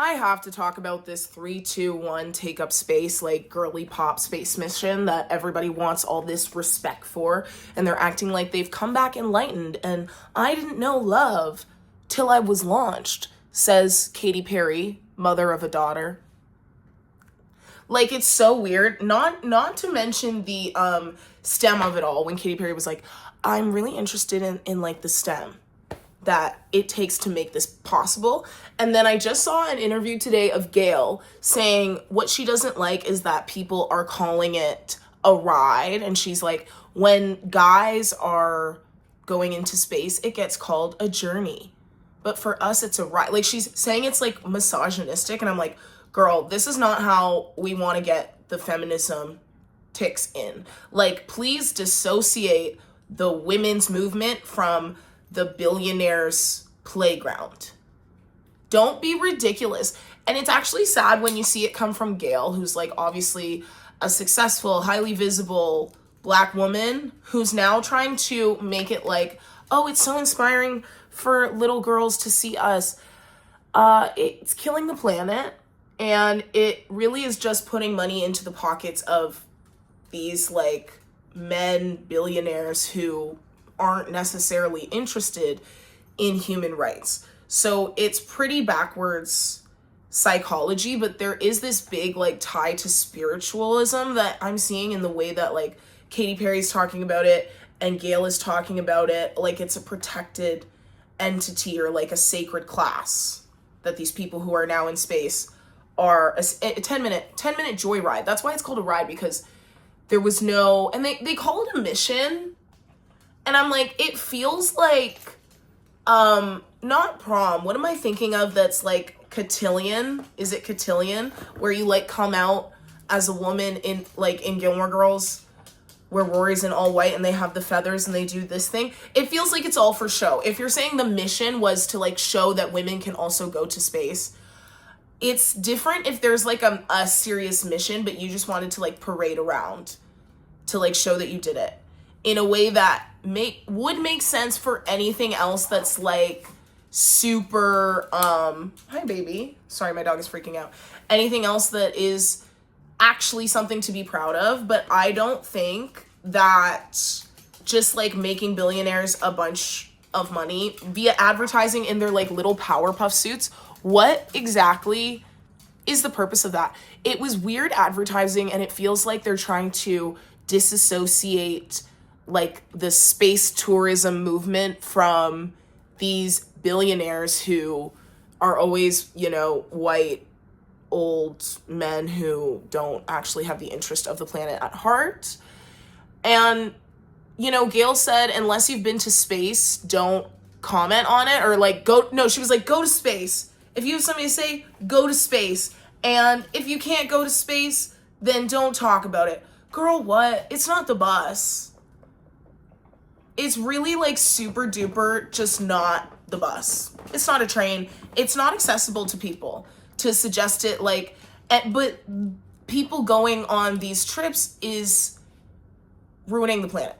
I have to talk about this 3-2-1 take up space, like girly pop space mission that everybody wants all this respect for, and they're acting like they've come back enlightened, and I didn't know love till I was launched, says Katy Perry, mother of a daughter. Like, it's so weird. Not to mention the stem of it all, when Katy Perry was like, I'm really interested in like the stem that it takes to make this possible. And then I just saw an interview today of Gayle saying what she doesn't like is that people are calling it a ride. And she's like, when guys are going into space, it gets called a journey. But for us, it's a ride. Like, she's saying it's like misogynistic. And I'm like, girl, this is not how we want to get the feminism ticks in. Like, please dissociate the women's movement from the billionaires' playground. Don't be ridiculous. And it's actually sad when you see it come from Gayle, who's like obviously a successful, highly visible Black woman who's now trying to make it like, oh, it's so inspiring for little girls to see us. It's killing the planet, and it really is just putting money into the pockets of these like men billionaires who aren't necessarily interested in human rights. So it's pretty backwards psychology, but there is this big like tie to spiritualism that I'm seeing in the way that like Katy Perry's talking about it and Gayle is talking about it. Like, it's a protected entity or like a sacred class that these people who are now in space are a 10-minute joyride. That's why it's called a ride, because there was no, and they call it a mission. And I'm like, it feels like, not prom. What am I thinking of that's like cotillion? Is it cotillion? Where you like come out as a woman in like in Gilmore Girls, where Rory's in all white and they have the feathers and they do this thing. It feels like it's all for show. If you're saying the mission was to like show that women can also go to space, it's different if there's like a serious mission, but you just wanted to like parade around to like show that you did it in a way that would make sense for anything else that's like super hi baby, sorry, my dog is freaking out. Anything else that is actually something to be proud of. But I don't think that just like making billionaires a bunch of money via advertising in their like little Powerpuff suits, what exactly is the purpose of that? It was weird advertising, and it feels like they're trying to disassociate like the space tourism movement from these billionaires who are always, you know, white old men who don't actually have the interest of the planet at heart. And, you know, Gayle said, unless you've been to space, don't comment on it, or like she was like, go to space. If you have something to say, go to space. And if you can't go to space, then don't talk about it. Girl, what? It's not the bus. It's really like super duper just not the bus. It's not a train. It's not accessible to people to suggest it like, but people going on these trips is ruining the planet.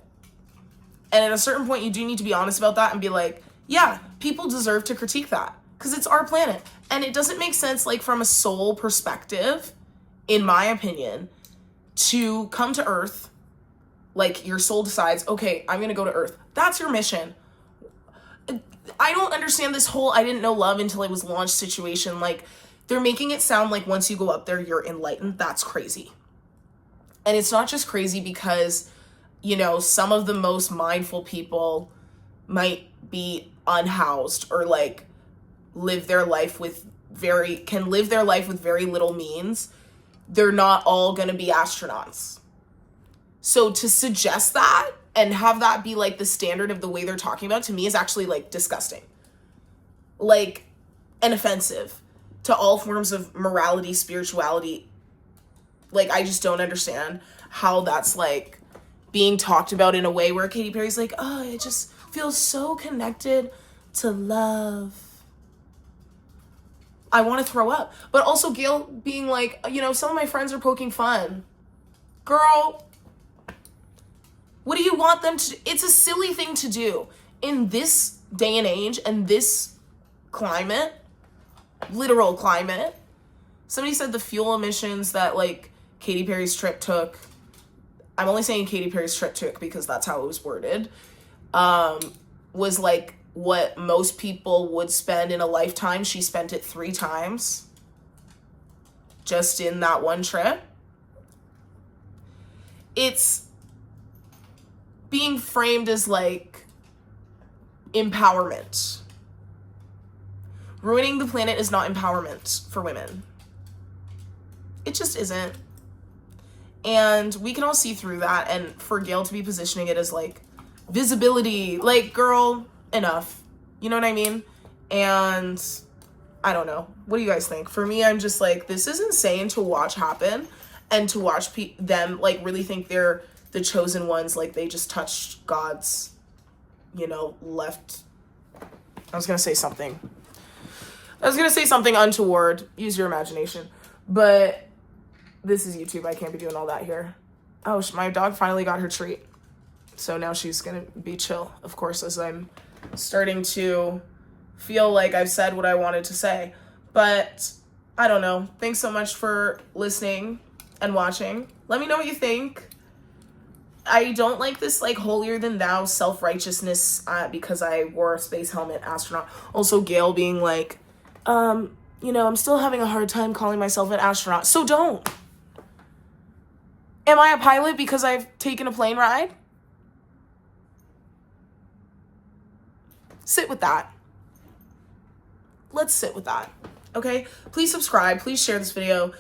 And at a certain point, you do need to be honest about that and be like, yeah, people deserve to critique that because it's our planet. And it doesn't make sense, like from a soul perspective, in my opinion, to come to Earth. Like, your soul decides, okay, I'm gonna go to Earth. That's your mission. I don't understand this whole I didn't know love until it was launched situation. Like, they're making it sound like once you go up there, you're enlightened. That's crazy. And it's not just crazy because, you know, some of the most mindful people might be unhoused or like live their life with very little means. They're not all gonna be astronauts. So to suggest that and have that be like the standard of the way they're talking about, to me, is actually like disgusting. Like, and offensive to all forms of morality, spirituality. Like, I just don't understand how that's like being talked about in a way where Katy Perry's like, oh, it just feels so connected to love. I want to throw up. But also Gayle being like, you know, some of my friends are poking fun. Girl, what do you want them to do? It's a silly thing to do in this day and age and this climate. literal climate. Somebody said the fuel emissions that like Katy Perry's trip took, I'm only saying Katy Perry's trip took because that's how it was worded, was like what most people would spend in a lifetime. She spent it 3 times just in that one trip. It's being framed as like empowerment. Ruining the planet is not empowerment for women. It just isn't. And we can all see through that. And for Gayle to be positioning it as like visibility, like, girl, enough. You know what I mean? And I don't know. What do you guys think? For me, I'm just like, this is insane to watch happen, and to watch them like really think they're the chosen ones, like they just touched God's, you know, left. I was gonna say something untoward. Use your imagination. But this is YouTube. I can't be doing all that here. Oh, my dog finally got her treat. So now she's gonna be chill, of course, as I'm starting to feel like I've said what I wanted to say. But I don't know. Thanks so much for listening and watching. Let me know what you think. I don't like this like holier than thou self-righteousness because I wore a space helmet astronaut. Also, Gayle being like, you know, I'm still having a hard time calling myself an astronaut. So don't. Am I a pilot because I've taken a plane ride? Sit with that. Let's sit with that. Okay? Please subscribe. Please share this video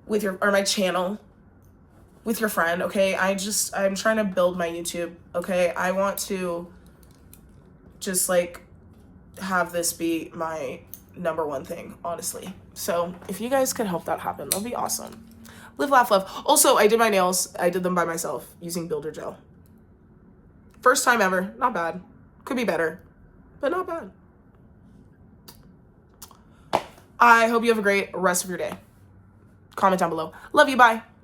with my channel with your friend. Okay? I'm trying to build my YouTube. Okay? I want to just like have this be my #1 thing, honestly. So if you guys could help that happen, that'll be awesome. Live, laugh, love. Also, I did my nails. I did them by myself using builder gel. First time ever. Not bad. Could be better, but not bad. I hope you have a great rest of your day. Comment down below. Love you. Bye.